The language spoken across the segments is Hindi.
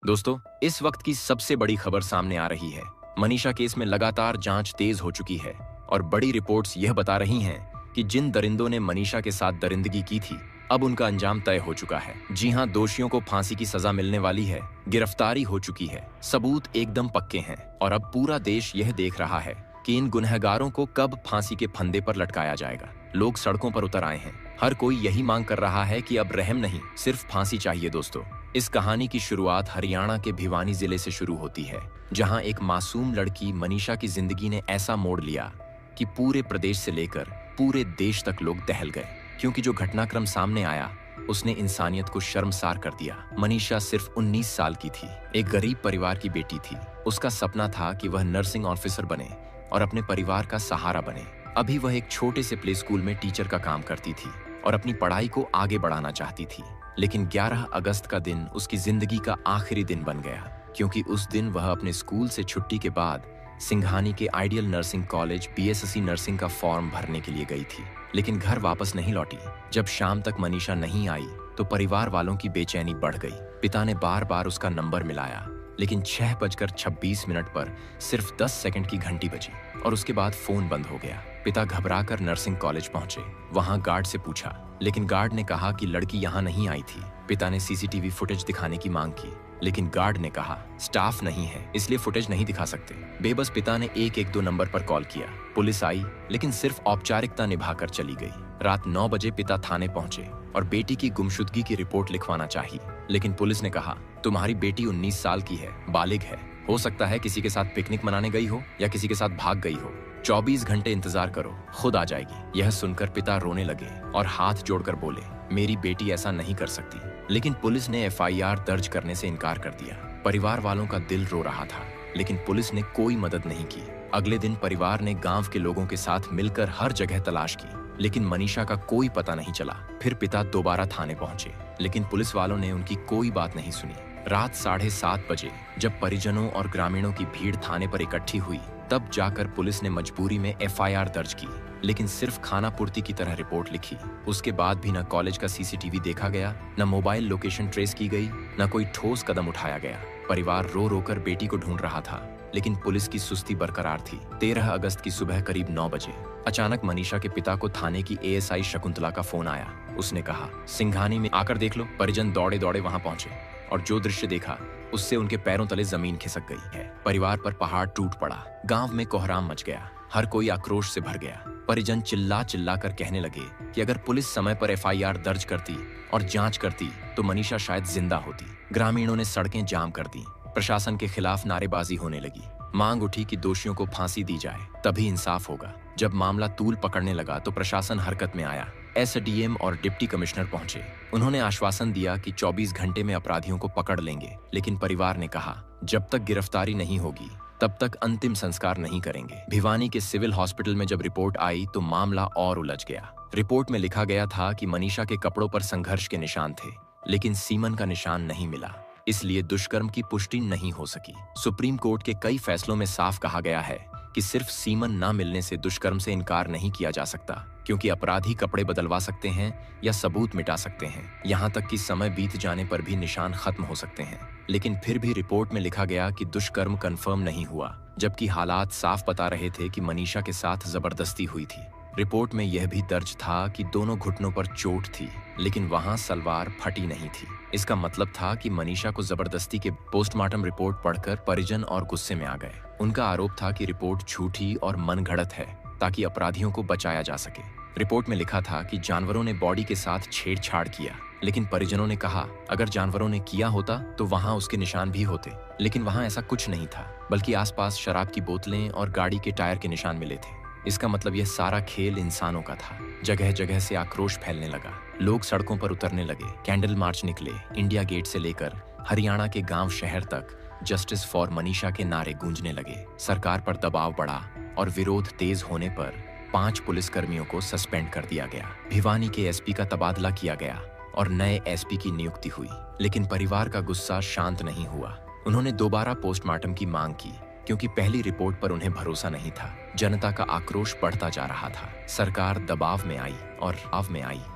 दोस्तों, इस वक्त की सबसे बड़ी खबर सामने आ रही है। मनीषा केस में लगातार जांच तेज हो चुकी है और बड़ी रिपोर्ट्स यह बता रही हैं कि जिन दरिंदों ने मनीषा के साथ दरिंदगी की थी, अब उनका अंजाम तय हो चुका है। जी हां, दोषियों को फांसी की सजा मिलने वाली है, गिरफ्तारी हो चुकी है, सबूत एकदम पक्के हैं और अब पूरा देश यह देख रहा है कि इन गुनहगारों को कब फांसी के फंदे पर लटकाया जाएगा। लोग सड़कों पर उतर आए हैं। हर कोई यही मांग कर रहा है कि अब रहम नहीं, सिर्फ फांसी चाहिए। दोस्तों, इस कहानी की शुरुआत हरियाणा के भिवानी जिले से शुरू होती है, जहां एक मासूम लड़की मनीषा की जिंदगी ने ऐसा मोड़ लिया कि पूरे प्रदेश से लेकर पूरे देश तक लोग दहल गए, क्योंकि जो घटनाक्रम सामने आया उसने इंसानियत को शर्मसार कर दिया। मनीषा सिर्फ 19 साल की थी, एक गरीब परिवार की बेटी थी। उसका सपना था कि वह नर्सिंग ऑफिसर बने और अपने परिवार का सहारा बने। अभी वह एक छोटे से प्ले स्कूल में टीचर का काम करती थी और अपनी पढ़ाई को आगे बढ़ाना चाहती थी। लेकिन 11 अगस्त का दिन उसकी जिंदगी का आखिरी दिन बन गया, क्योंकि उस दिन वह अपने स्कूल से छुट्टी के बाद सिंघानी के ideal nursing college BSc nursing का फॉर्म भरने के लिए गई थी, लेकिन घर वापस नहीं लौटी। जब शाम तक मनीषा नहीं आई तो परिवार वालों की बेचैनी बढ़ गई। पिता ने बार बार उसका नंबर मिलाया, लेकिन 6:26 पर सिर्फ 10 सेकंड की घंटी बजी और उसके बाद फोन बंद हो गया। पिता घबराकर नर्सिंग कॉलेज पहुंचे। वहां गार्ड से पूछा, लेकिन गार्ड ने कहा कि लड़की यहां नहीं आई थी। पिता ने सीसीटीवी फुटेज दिखाने की मांग की, लेकिन गार्ड ने कहा स्टाफ नहीं है, इसलिए फुटेज नहीं दिखा सकते। बेबस पिता ने 112 नंबर पर कॉल किया। पुलिस आई, लेकिन सिर्फ औपचारिकता निभाकर चली गई। रात 9 बजे पिता थाने पहुंचे और बेटी की गुमशुदगी की रिपोर्ट लिखवाना चाहिए, लेकिन पुलिस ने कहा तुम्हारी बेटी 19 साल की है, बालिग है, हो सकता है किसी के साथ पिकनिक मनाने गई हो या किसी के साथ भाग गई हो। 24 घंटे इंतजार करो, खुद आ जाएगी। यह सुनकर पिता रोने लगे और हाथ जोड़कर बोले, मेरी बेटी ऐसा नहीं कर सकती। लेकिन पुलिस ने एफआईआर दर्ज करने से इनकार कर दिया। परिवार वालों का दिल रो रहा था, लेकिन पुलिस ने कोई मदद नहीं की। अगले दिन परिवार ने गांव के लोगों के साथ मिलकर हर जगह तलाश की, लेकिन मनीषा का कोई पता नहीं चला। फिर पिता दोबारा थाने पहुंचे, लेकिन पुलिस वालों ने उनकी कोई बात नहीं सुनी। रात 7:30 बजे जब परिजनों और ग्रामीणों की भीड़ थाने पर इकट्ठी हुई, तब जाकर पुलिस ने मजबूरी में एफआईआर दर्ज की, लेकिन सिर्फ खाना पूर्ति की तरह रिपोर्ट लिखी। उसके बाद भी न कॉलेज का सीसीटीवी देखा गया, न मोबाइल लोकेशन ट्रेस की गई, न कोई ठोस कदम उठाया गया। परिवार रो रो कर बेटी को ढूंढ रहा था, लेकिन पुलिस की सुस्ती बरकरार थी। 13 अगस्त की सुबह करीब 9 बजे अचानक मनीषा के पिता को थाने की एएसआई शकुंतला का फोन आया। उसने कहा, सिंघानी में आकर देख लो। परिजन दौड़े दौड़े वहां पहुंचे और जो दृश्य देखा उससे उनके पैरों तले जमीन खिसक गई है। परिवार पर पहाड़ टूट पड़ा। गांव में कोहराम मच गया। हर कोई आक्रोश से भर गया। परिजन चिल्ला चिल्ला कर कहने लगे कि अगर पुलिस समय पर एफआईआर दर्ज करती और जांच करती तो मनीषा शायद जिंदा होती। ग्रामीणों ने सड़कें जाम कर दी। प्रशासन के खिलाफ नारेबाजी होने लगी। मांग उठी कि दोषियों को फांसी दी जाए, तभी इंसाफ होगा। जब मामला तूल पकड़ने लगा तो प्रशासन हरकत में आया। एसडीएम और डिप्टी कमिश्नर पहुंचे। उन्होंने आश्वासन दिया कि 24 घंटे में अपराधियों को पकड़ लेंगे, लेकिन परिवार ने कहा जब तक गिरफ्तारी नहीं होगी तब तक अंतिम संस्कार नहीं करेंगे। भिवानी के सिविल हॉस्पिटल में जब रिपोर्ट आई तो मामला और उलझ गया। रिपोर्ट में लिखा गया था कि मनीषा के कपड़ों पर संघर्ष के निशान थे, लेकिन सीमन का निशान नहीं मिला, इसलिए दुष्कर्म की पुष्टि नहीं हो सकी। सुप्रीम कोर्ट के कई फैसलों में साफ कहा गया है कि सिर्फ सीमन न मिलने से दुष्कर्म से इनकार नहीं किया जा सकता, क्योंकि अपराधी कपड़े बदलवा सकते हैं या सबूत मिटा सकते हैं। यहाँ तक कि समय बीत जाने पर भी निशान खत्म हो सकते हैं। लेकिन फिर भी रिपोर्ट में लिखा गया कि दुष्कर्म कंफर्म नहीं हुआ, जबकि हालात साफ बता रहे थे कि मनीषा के साथ जबरदस्ती हुई थी। रिपोर्ट में यह भी दर्ज था कि दोनों घुटनों पर चोट थी, लेकिन वहां सलवार फटी नहीं थी। इसका मतलब था कि मनीषा को जबरदस्ती के पोस्टमार्टम रिपोर्ट पढ़कर परिजन और गुस्से में आ गए। उनका आरोप था कि रिपोर्ट झूठी और मनगढ़ंत है ताकि अपराधियों को बचाया जा सके। रिपोर्ट में लिखा था कि जानवरों ने बॉडी के साथ छेड़छाड़ किया, लेकिन परिजनों ने कहा अगर जानवरों ने किया होता तो वहां उसके निशान भी होते, लेकिन वहां ऐसा कुछ नहीं था, बल्कि आसपास शराब की बोतलें और गाड़ी के टायर के निशान मिले थे। इसका मतलब यह सारा खेल इंसानों का था। जगह जगह से आक्रोश फैलने लगा। लोग सड़कों पर उतरने लगे। कैंडल मार्च निकले। इंडिया गेट से लेकर हरियाणा के गांव शहर तक जस्टिस फॉर मनीषा के नारे गूंजने लगे। सरकार पर दबाव बढ़ा और विरोध तेज होने पर 5 पुलिसकर्मियों को सस्पेंड कर दिया गया। भिवानी के एसपी का तबादला किया गया और नए एसपी की नियुक्ति हुई। लेकिन परिवार का गुस्सा शांत नहीं हुआ। उन्होंने दोबारा पोस्टमार्टम की मांग की, क्योंकि पहली रिपोर्ट पर उन्हें भरोसा नहीं था। जनता का आक्रोश बढ़ता जा रहा था। सरकार दबाव में आई और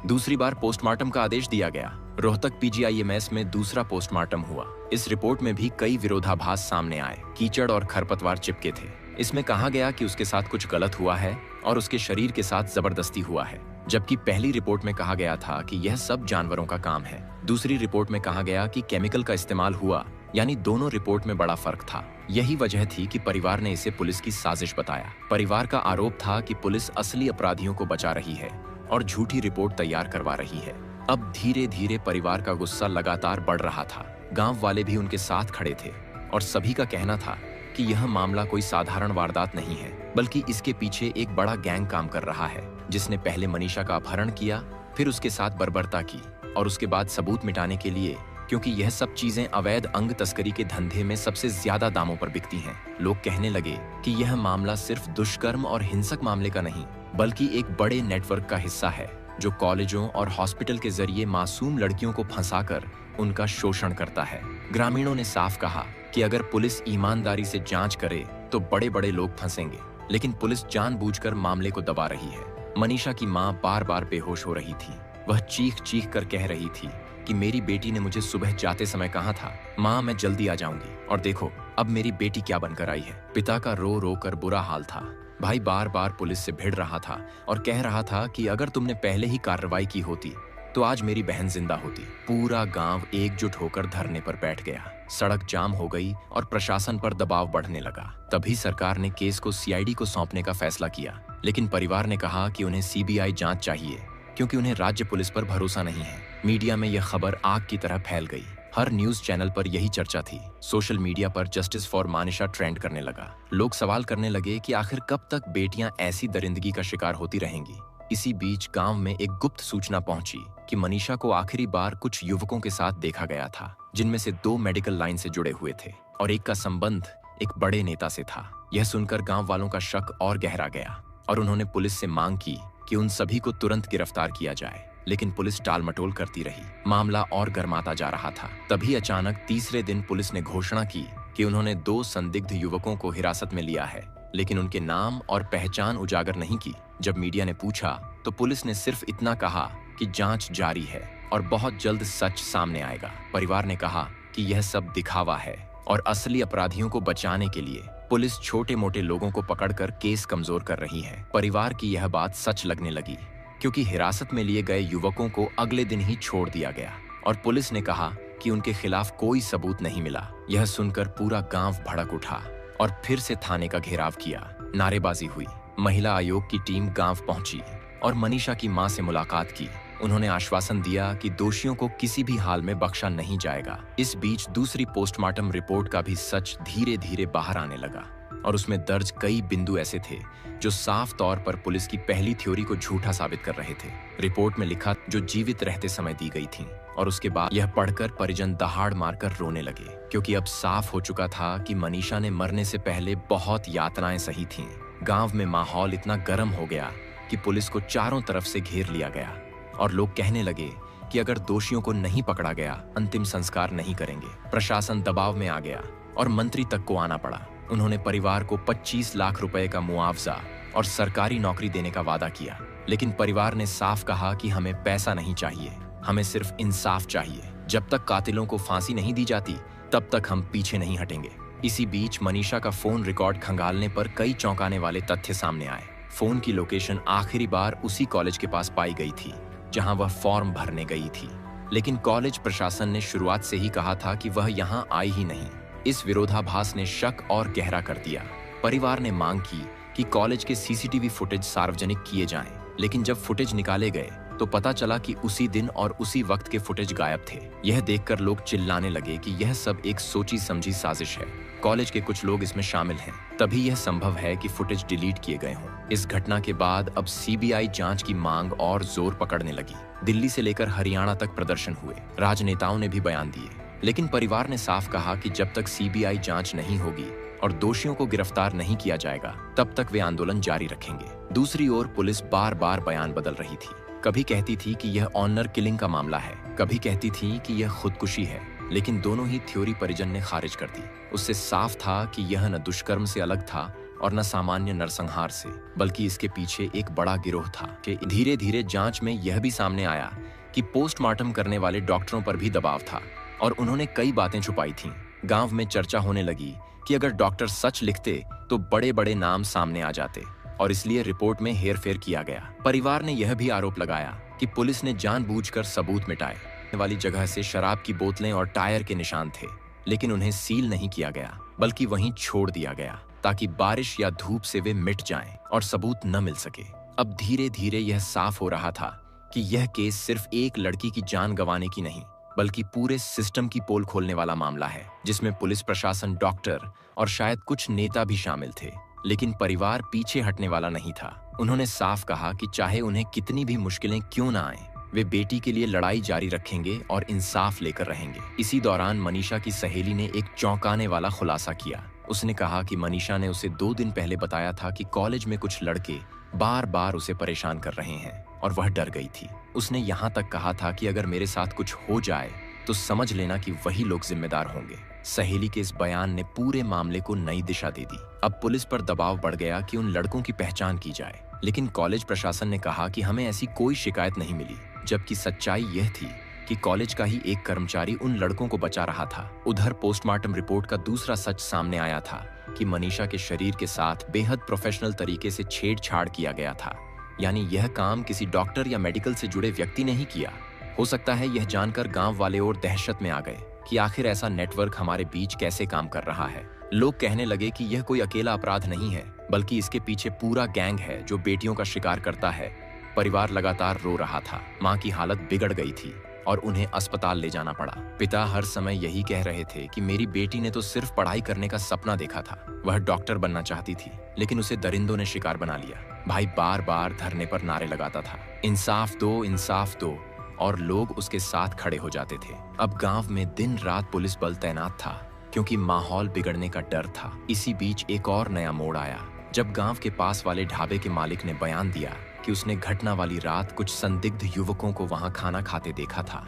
दूसरी बार पोस्टमार्टम का आदेश दिया गया। रोहतक पीजीआईएमएस में दूसरा पोस्टमार्टम हुआ। इस रिपोर्ट में भी कई विरोधाभास सामने आए। कीचड़ और खरपतवार चिपके थे। इसमें कहा गया कि उसके साथ कुछ गलत हुआ है और उसके शरीर के साथ जबरदस्ती हुआ है, जबकि पहली रिपोर्ट में कहा गया था कि यह सब जानवरों का काम है। दूसरी रिपोर्ट में कहा गया कि केमिकल का इस्तेमाल हुआ, यानी दोनों रिपोर्ट में बड़ा फर्क था। यही वजह थी कि परिवार ने इसे पुलिस की साजिश बताया। परिवार का आरोप था कि पुलिस असली अपराधियों को बचा रही है और झूठी रिपोर्ट तैयार करवा रही है। अब धीरे धीरे परिवार का गुस्सा लगातार बढ़ रहा था। गांव वाले भी उनके साथ खड़े थे और सभी का कहना था कि यह मामला कोई साधारण वारदात नहीं है, बल्कि इसके पीछे एक बड़ा गैंग काम कर रहा है, जिसने पहले मनीषा का अपहरण किया, फिर उसके साथ बर्बरता की और उसके बाद सबूत मिटाने के लिए, क्योंकि यह सब चीजें अवैध अंग तस्करी के धंधे में सबसे ज्यादा दामों पर बिकती हैं। लोग कहने लगे कि यह मामला सिर्फ दुष्कर्म और हिंसक मामले का नहीं, बल्कि एक बड़े नेटवर्क का हिस्सा है जो कॉलेजों और हॉस्पिटल के जरिए मासूम लड़कियों को फंसाकर उनका शोषण करता है। ग्रामीणों ने साफ कहा कि अगर पुलिस ईमानदारी से जांच करे तो बड़े बड़े लोग फंसेंगे, लेकिन पुलिस जानबूझकर मामले को दबा रही है। मनीषा की मां बार बार बेहोश हो रही थी। वह चीख चीख कर कह रही थी कि मेरी बेटी ने मुझे सुबह जाते समय कहा था, माँ मैं जल्दी आ जाऊंगी, और देखो अब मेरी बेटी क्या बनकर आई है। पिता का रो रो कर बुरा हाल था। भाई बार बार पुलिस से भिड़ रहा था और कह रहा था कि अगर तुमने पहले ही कार्रवाई की होती तो आज मेरी बहन जिंदा होती। पूरा गांव एकजुट होकर धरने पर बैठ गया। सड़क जाम हो गई और प्रशासन पर दबाव बढ़ने लगा। तभी सरकार ने केस को सीआईडी को सौंपने का फैसला किया, लेकिन परिवार ने कहा कि उन्हें सीबीआई जांच चाहिए, क्योंकि उन्हें राज्य पुलिस पर भरोसा नहीं है। मीडिया में यह खबर आग की तरह फैल गई। हर न्यूज चैनल पर यही चर्चा थी। सोशल मीडिया पर जस्टिस फॉर मानिशा ट्रेंड करने लगा। लोग सवाल करने लगे कि आखिर कब तक बेटियां ऐसी दरिंदगी का शिकार होती रहेंगी। इसी बीच गांव में एक गुप्त सूचना पहुंची कि मनीषा को आखिरी बार कुछ युवकों के साथ देखा गया था, जिनमें से 2 मेडिकल लाइन से जुड़े हुए थे और एक का संबंध एक बड़े नेता से था। यह सुनकर गांव वालों का शक और गहरा गया और उन्होंने पुलिस से मांग की कि उन सभी को तुरंत गिरफ्तार किया जाए, लेकिन पुलिस टालमटोल करती रही। मामला और गर्माता जा रहा था। तभी अचानक तीसरे दिन पुलिस ने घोषणा की कि उन्होंने 2 संदिग्ध युवकों को हिरासत में लिया है, लेकिन उनके नाम और पहचान उजागर नहीं की। जब मीडिया ने पूछा तो पुलिस ने सिर्फ इतना कहा कि जांच जारी है और बहुत जल्द सच सामने आएगा। परिवार ने कहा कि यह सब दिखावा है और असली अपराधियों को बचाने के लिए पुलिस छोटे मोटे लोगों को पकड़कर केस कमजोर कर रही है। परिवार की यह बात सच लगने लगी, क्योंकि हिरासत में लिए गए युवकों को अगले दिन ही छोड़ दिया गया और पुलिस ने कहा कि उनके खिलाफ कोई सबूत नहीं मिला। यह सुनकर पूरा गांव भड़क उठा और फिर से थाने का घेराव किया। नारेबाजी हुई। महिला आयोग की टीम गांव पहुंची और मनीषा की मां से मुलाकात की। उन्होंने आश्वासन दिया कि दोषियों को किसी भी हाल में बख्शा नहीं जाएगा। इस बीच दूसरी पोस्टमार्टम रिपोर्ट का भी सच धीरे धीरे बाहर आने लगा और उसमें दर्ज कई बिंदु ऐसे थे जो साफ तौर पर पुलिस की पहली थ्योरी को झूठा साबित कर रहे थे। रिपोर्ट में लिखा जो जीवित रहते समय दी गई थी, और उसके बाद यह पढ़कर परिजन दहाड़ मारकर रोने लगे, क्योंकि अब साफ हो चुका था कि मनीषा ने मरने से पहले बहुत यातनाएं सही थीं। गांव में माहौल इतना गर्म हो गया कि पुलिस को चारों तरफ से घेर लिया गया और लोग कहने लगे कि अगर दोषियों को नहीं पकड़ा गया, अंतिम संस्कार नहीं करेंगे। प्रशासन दबाव में आ गया और मंत्री तक को आना पड़ा। उन्होंने परिवार को 25 लाख रुपए का मुआवजा और सरकारी नौकरी देने का वादा किया, लेकिन परिवार ने साफ कहा कि हमें पैसा नहीं चाहिए, हमें सिर्फ इंसाफ चाहिए। जब तक कातिलों को फांसी नहीं दी जाती, तब तक हम पीछे नहीं हटेंगे। इसी बीच मनीषा का फोन रिकॉर्ड खंगालने पर कई चौंकाने वाले तथ्य सामने आए। फोन की लोकेशन आखिरी बार उसी कॉलेज के पास पाई गई थी जहां वह फॉर्म भरने गई थी, लेकिन कॉलेज प्रशासन ने शुरुआत से ही कहा था कि वह यहां आई ही नहीं। इस विरोधाभास ने शक और गहरा कर दिया। परिवार ने मांग की कि कॉलेज के सीसीटीवी फुटेज सार्वजनिक किए जाएं, लेकिन जब फुटेज निकाले गए तो पता चला कि उसी दिन और उसी वक्त के फुटेज गायब थे। यह देखकर लोग चिल्लाने लगे कि यह सब एक सोची समझी साजिश है। कॉलेज के कुछ लोग इसमें शामिल हैं, तभी यह संभव है कि फुटेज डिलीट किए गए हों। इस घटना के बाद अब सीबीआई जांच की मांग और जोर पकड़ने लगी। दिल्ली से लेकर हरियाणा तक प्रदर्शन हुए। राजनेताओं ने भी बयान दिए, लेकिन परिवार ने साफ कहा कि जब तक सीबीआई जांच नहीं होगी और दोषियों को गिरफ्तार नहीं किया जाएगा, तब तक वे आंदोलन जारी रखेंगे। दूसरी ओर पुलिस बार बार बयान बदल रही थी। कभी कहती थी कि यह ऑनर किलिंग का मामला है, कभी कहती थी कि यह खुदकुशी है, लेकिन दोनों ही थ्योरी परिजन ने खारिज कर दी। उससे साफ था कि यह न दुष्कर्म से अलग था और न सामान्य नरसंहार से, बल्कि इसके पीछे एक बड़ा गिरोह था। कि धीरे धीरे जांच में यह भी सामने आया कि पोस्टमार्टम करने वाले डॉक्टरों पर भी दबाव था और उन्होंने कई बातें छुपाई थीं। गांव में चर्चा होने लगी कि अगर डॉक्टर सच लिखते तो बड़े बड़े नाम सामने आ जाते और इसलिए रिपोर्ट में हेरफेर किया गया। परिवार ने यह भी आरोप लगाया कि पुलिस ने जानबूझकर सबूत मिटाए वाली जगह से शराब की बोतलें और टायर के निशान थे, लेकिन उन्हें सील नहीं किया गया बल्कि वहीं छोड़ दिया गया ताकि बारिश या धूप से वे मिट जाएं और सबूत न मिल सके। अब धीरे धीरे यह साफ हो रहा था कि यह केस सिर्फ एक लड़की की जान गंवाने की नहीं बल्कि पूरे सिस्टम की पोल खोलने वाला मामला है, जिसमें पुलिस प्रशासन, डॉक्टर और शायद कुछ नेता भी शामिल थे। लेकिन परिवार पीछे हटने वाला नहीं था। उन्होंने साफ कहा कि चाहे उन्हें कितनी भी मुश्किलें क्यों ना आएं, वे बेटी के लिए लड़ाई जारी रखेंगे और इंसाफ लेकर रहेंगे। इसी दौरान मनीषा की सहेली ने एक चौंकाने वाला खुलासा किया। उसने कहा कि मनीषा ने उसे 2 दिन पहले बताया था कि कॉलेज में कुछ लड़के बार बार उसे परेशान कर रहे हैं और वह डर गई थी। उसने यहाँ तक कहा था कि अगर मेरे साथ कुछ हो जाए तो समझ लेना कि वही लोग जिम्मेदार होंगे। सहेली के इस बयान ने पूरे मामले को नई दिशा दे दी। अब पुलिस पर दबाव बढ़ गया कि उन लड़कों की पहचान की जाए, लेकिन कॉलेज प्रशासन ने कहा कि हमें ऐसी कोई शिकायत नहीं मिली, जबकि सच्चाई यह थी कि कॉलेज का ही एक कर्मचारी उन लड़कों को बचा रहा था। उधर पोस्टमार्टम रिपोर्ट का दूसरा सच सामने आया था कि मनीषा के शरीर के साथ बेहद प्रोफेशनल तरीके से छेड़छाड़ किया गया था, यानी यह काम किसी डॉक्टर या मेडिकल से जुड़े व्यक्ति ने ही किया। हो सकता है यह जानकर गांव वाले और दहशत में आ गए कि आखिर ऐसा नेटवर्क हमारे बीच कैसे काम कर रहा है। लोग कहने लगे कि यह कोई अकेला अपराध नहीं है, बल्कि इसके पीछे पूरा गैंग है जो बेटियों का शिकार करता है। परिवार लगातार रो रहा था। माँ की हालत बिगड़ गई थी और उन्हें अस्पताल ले जाना पड़ा। पिता हर समय यही कह रहे थे कि मेरी बेटी ने तो सिर्फ पढ़ाई करने का सपना देखा था, वह डॉक्टर बनना चाहती थी, लेकिन उसे दरिंदों ने शिकार बना लिया। भाई बार बार धरने पर नारे लगाता था, इंसाफ दो, इंसाफ दो, और लोग उसके साथ खड़े हो जाते थे। अब गांव में दिन रात पुलिस बल तैनात था क्योंकि माहौल बिगड़ने का डर था। इसी बीच एक और नया मोड़ आया जब गांव के पास वाले ढाबे के मालिक ने बयान दिया कि उसने घटना वाली रात कुछ संदिग्ध युवकों को वहां खाना खाते देखा था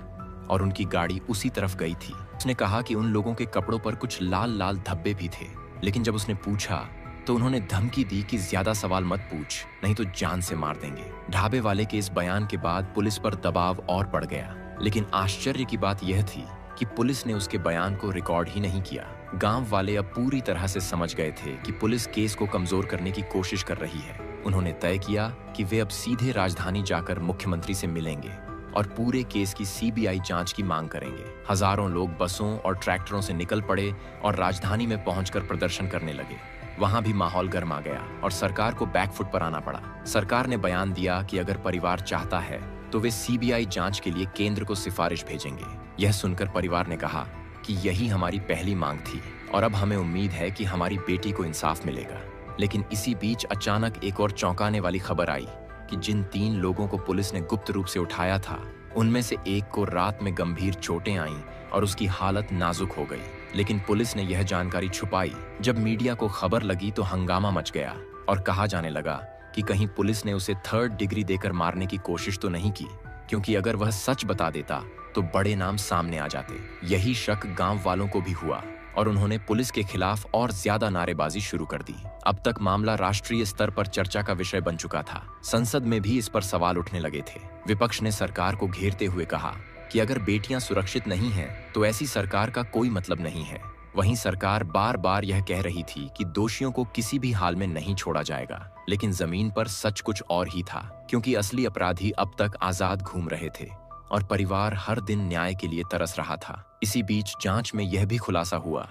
और उनकी गाड़ी उसी तरफ गई थी। उसने कहा कि उन लोगों के कपड़ों पर कुछ लाल लाल धब्बे भी थे, लेकिन जब उसने पूछा तो उन्होंने धमकी दी कि ज्यादा सवाल मत पूछ, नहीं तो जान से मार देंगे। ढाबे वाले के इस बयान के बाद पुलिस पर दबाव और बढ़ गया, लेकिन आश्चर्य की बात यह थी कि पुलिस ने उसके बयान को रिकॉर्ड ही नहीं किया। गांव वाले अब पूरी तरह से समझ गए थे कि पुलिस केस को कमजोर करने की कोशिश कर रही है। उन्होंने तय किया कि वे अब सीधे राजधानी जाकर मुख्यमंत्री से मिलेंगे और पूरे केस की सीबीआई जांच की मांग करेंगे। हजारों लोग बसों और ट्रैक्टरों से निकल पड़े और राजधानी में पहुंचकर प्रदर्शन करने लगे। वहां भी माहौल गर्म आ गया और सरकार को बैकफुट पर आना पड़ा। सरकार ने बयान दिया कि अगर परिवार चाहता है तो वे सीबीआई जांच के लिए केंद्र को सिफारिश भेजेंगे। यह सुनकर परिवार ने कहा कि यही हमारी पहली मांग थी और अब हमें उम्मीद है कि हमारी बेटी को इंसाफ मिलेगा। लेकिन इसी बीच अचानक एक और चौंकाने वाली खबर आई कि जिन 3 लोगों को पुलिस ने गुप्त रूप से उठाया था, उनमें से एक को रात में गंभीर चोटें आईं और उसकी हालत नाजुक हो गई। लेकिन पुलिस ने यह जानकारी छुपाई। जब मीडिया को खबर लगी तो हंगामा मच गया और कहा जाने लगा कि कहीं पुलिस ने उसे 3rd डिग्री देकर मारने की कोशिश तो नहीं की, क्योंकि अगर वह सच बता देता तो बड़े नाम सामने आ जाते। यही शक गांव वालों को भी हुआ और उन्होंने पुलिस के खिलाफ और ज्यादा नारेबाजी शुरू कर दी। अब तक मामला राष्ट्रीय स्तर पर चर्चा का विषय बन चुका था। संसद में भी इस पर सवाल उठने लगे थे। विपक्ष ने सरकार को घेरते हुए कहा कि अगर बेटियां सुरक्षित नहीं हैं तो ऐसी सरकार का कोई मतलब नहीं है। वहीं सरकार बार बार यह कह रही थी कि दोषियों को किसी भी हाल में नहीं छोड़ा जाएगा, लेकिन जमीन पर सच कुछ और ही था, क्योंकि असली अपराधी अब तक आजाद घूम रहे थे और परिवार हर दिन न्याय के लिए तरस रहा था। इसी बीच जांच में यह भी खुलासा हुआ,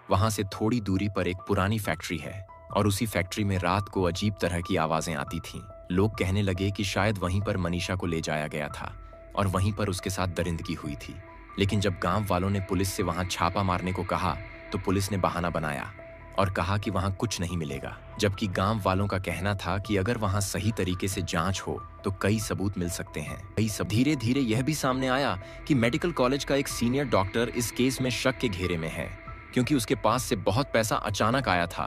वहां से थोड़ी दूरी पर एक पुरानी फैक्ट्री है और उसी फैक्ट्री में रात को अजीब तरह की आवाजें आती थीं। लोग कहने लगे कि शायद वहीं पर मनीषा को ले जाया गया था और वहीं पर उसके साथ दरिंदगी हुई थी। लेकिन जब गांव वालों ने पुलिस से वहां छापा मारने को कहा तो पुलिस ने बहाना बनाया और कहा कि वहां कुछ नहीं मिलेगा, जबकि गांव वालों का कहना था कि अगर वहां सही तरीके से जांच हो तो कई सबूत मिल सकते हैं। धीरे धीरे यह भी सामने आया कि मेडिकल कॉलेज का एक सीनियर डॉक्टर इस केस में शक के घेरे में है, क्योंकि उसके पास से बहुत पैसा अचानक आया था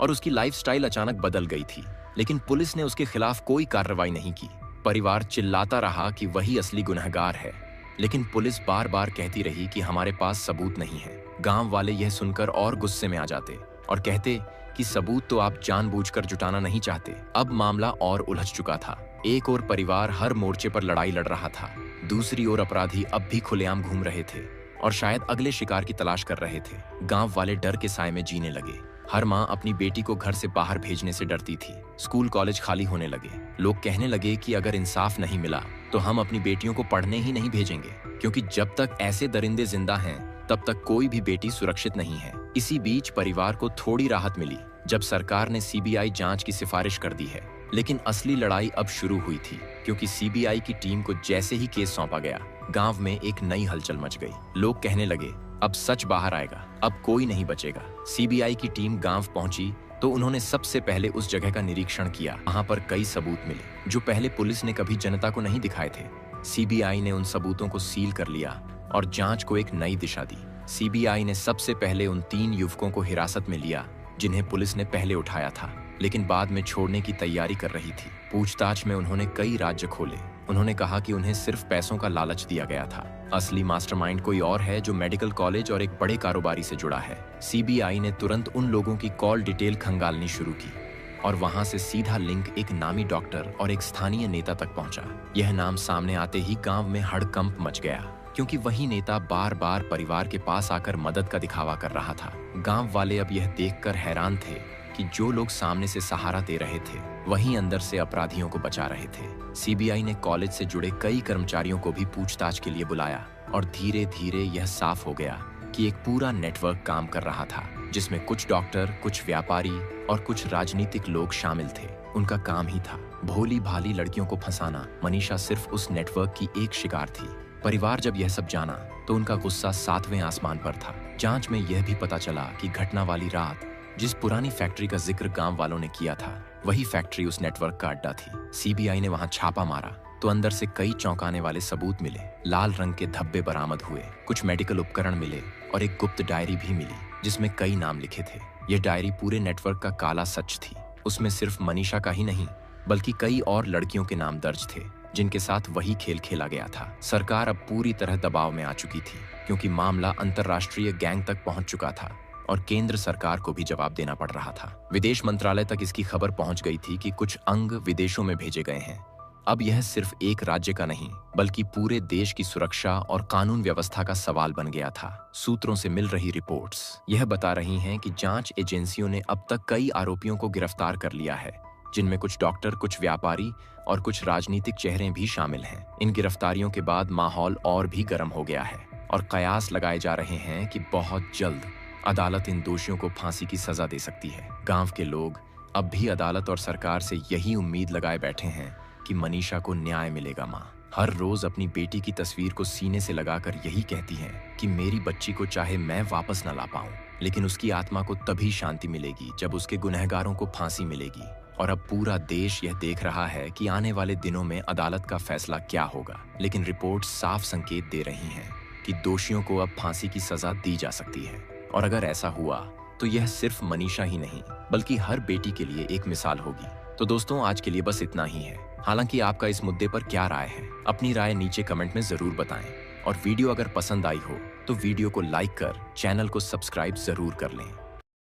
और उसकी लाइफस्टाइल अचानक बदल गई थी। लेकिन पुलिस ने उसके खिलाफ कोई कार्रवाई नहीं की। परिवार चिल्लाता रहा कि वही असली गुनहगार है, लेकिन पुलिस बार बार कहती रही कि हमारे पास सबूत नहीं है। गांव वाले यह सुनकर और गुस्से में आ जाते और कहते कि सबूत तो आप जानबूझकर जुटाना नहीं चाहते। अब मामला और उलझ चुका था। एक और परिवार हर मोर्चे पर लड़ाई लड़ रहा था, दूसरी ओर अपराधी अब भी खुलेआम घूम रहे थे और शायद अगले शिकार की तलाश कर रहे थे। गांव वाले डर के साए में जीने लगे। हर माँ अपनी बेटी को घर से बाहर भेजने से डरती थी। स्कूल कॉलेज खाली होने लगे। लोग कहने लगे कि अगर इंसाफ नहीं मिला तो हम अपनी बेटियों को पढ़ने ही नहीं भेजेंगे, क्योंकि जब तक ऐसे दरिंदे जिंदा हैं तब तक कोई भी बेटी सुरक्षित नहीं है। इसी बीच परिवार को थोड़ी राहत मिली जब सरकार ने सीबीआई जांच की सिफारिश कर दी है। लेकिन असली लड़ाई अब शुरू हुई थी, क्योंकि सीबीआई की टीम को जैसे ही केस सौंपा गया, गांव में एक नई हलचल मच गई। लोग कहने लगे अब सच बाहर आएगा, अब कोई नहीं बचेगा। सीबीआई की टीम गांव पहुंची तो उन्होंने सबसे पहले उस जगह का निरीक्षण किया। वहां पर कई सबूत मिले जो पहले पुलिस ने कभी जनता को नहीं दिखाए थे। सीबीआई ने उन सबूतों को सील कर लिया और जांच को एक नई दिशा दी। सीबीआई ने सबसे पहले उन 3 युवकों को हिरासत में लिया जिन्हें पुलिस ने पहले उठाया था, लेकिन बाद में छोड़ने की तैयारी कर रही थी। पूछताछ में उन्होंने कई राज्य खोले। उन्होंने कहा कि उन्हें सिर्फ पैसों का लालच दिया गया था। असली मास्टरमाइंड कोई और है जो मेडिकल कॉलेज और एक बड़े कारोबारी से जुड़ा है। सीबीआई ने तुरंत उन लोगों की कॉल डिटेल खंगालनी शुरू की और वहां से सीधा लिंक एक नामी डॉक्टर और एक स्थानीय नेता तक पहुंचा। यह नाम सामने आते ही गांव में हड़कंप मच गया, क्योंकि वही नेता बार बार परिवार के पास आकर मदद का दिखावा कर रहा था। गांव वाले अब यह देखकर हैरान थे कि जो लोग सामने से सहारा दे रहे थे वहीं अंदर से अपराधियों को बचा रहे थे। सीबीआई ने कॉलेज से जुड़े कई कर्मचारियों को भी पूछताछ के लिए बुलाया और धीरे धीरे यह साफ हो गया कि एक पूरा नेटवर्क काम कर रहा था, जिसमें कुछ डॉक्टर, कुछ व्यापारी और कुछ राजनीतिक लोग शामिल थे। उनका काम ही था भोली भाली लड़कियों को फंसाना। मनीषा सिर्फ उस नेटवर्क की एक शिकार थी। परिवार जब यह सब जाना तो उनका गुस्सा 7वें आसमान पर था। जांच में यह भी पता चला कि घटना वाली रात जिस पुरानी फैक्ट्री का जिक्र गांव वालों ने किया था, वही फैक्ट्री उस नेटवर्क का अड्डा थी। सीबीआई ने वहां छापा मारा तो अंदर से कई चौंकाने वाले सबूत मिले। लाल रंग के धब्बे बरामद हुए, कुछ मेडिकल उपकरण मिले और एक गुप्त डायरी भी मिली जिसमें कई नाम लिखे थे। यह डायरी पूरे नेटवर्क का काला सच थी। उसमें सिर्फ मनीषा का ही नहीं बल्कि कई और लड़कियों के नाम दर्ज थे जिनके साथ वही खेल खेला गया था। सरकार अब पूरी तरह दबाव में आ चुकी थी, क्योंकि मामला अंतर्राष्ट्रीय गैंग तक पहुंच चुका था और केंद्र सरकार को भी जवाब देना पड़ रहा था। विदेश मंत्रालय तक इसकी खबर पहुंच गई थी कि कुछ अंग विदेशों में भेजे गए हैं। अब यह सिर्फ एक राज्य का नहीं बल्कि पूरे देश की सुरक्षा और कानून व्यवस्था का सवाल बन गया था। सूत्रों से मिल रही रिपोर्ट्स यह बता रही हैं कि जांच एजेंसियों ने अब तक कई आरोपियों को गिरफ्तार कर लिया है, जिनमें कुछ डॉक्टर, कुछ व्यापारी और कुछ राजनीतिक चेहरे भी शामिल हैं। इन गिरफ्तारियों के बाद माहौल और भी गर्म हो गया है और कयास लगाए जा रहे हैं कि बहुत जल्द अदालत इन दोषियों को फांसी की सजा दे सकती है। गांव के लोग अब भी अदालत और सरकार से यही उम्मीद लगाए बैठे हैं कि मनीषा को न्याय मिलेगा। माँ हर रोज अपनी बेटी की तस्वीर को सीने से लगाकर यही कहती हैं कि मेरी बच्ची को चाहे मैं वापस न ला पाऊं, लेकिन उसकी आत्मा को तभी शांति मिलेगी जब उसके गुनहगारों को फांसी मिलेगी। और अब पूरा देश यह देख रहा है कि आने वाले दिनों में अदालत का फैसला क्या होगा। लेकिन रिपोर्ट साफ संकेत दे रही हैं कि दोषियों को अब फांसी की सजा दी जा सकती है। और अगर ऐसा हुआ तो यह सिर्फ मनीषा ही नहीं बल्कि हर बेटी के लिए एक मिसाल होगी। तो दोस्तों, आज के लिए बस इतना ही है। हालांकि आपका इस मुद्दे पर क्या राय है, अपनी राय नीचे कमेंट में जरूर बताएं। और वीडियो अगर पसंद आई हो तो वीडियो को लाइक कर चैनल को सब्सक्राइब जरूर कर लें।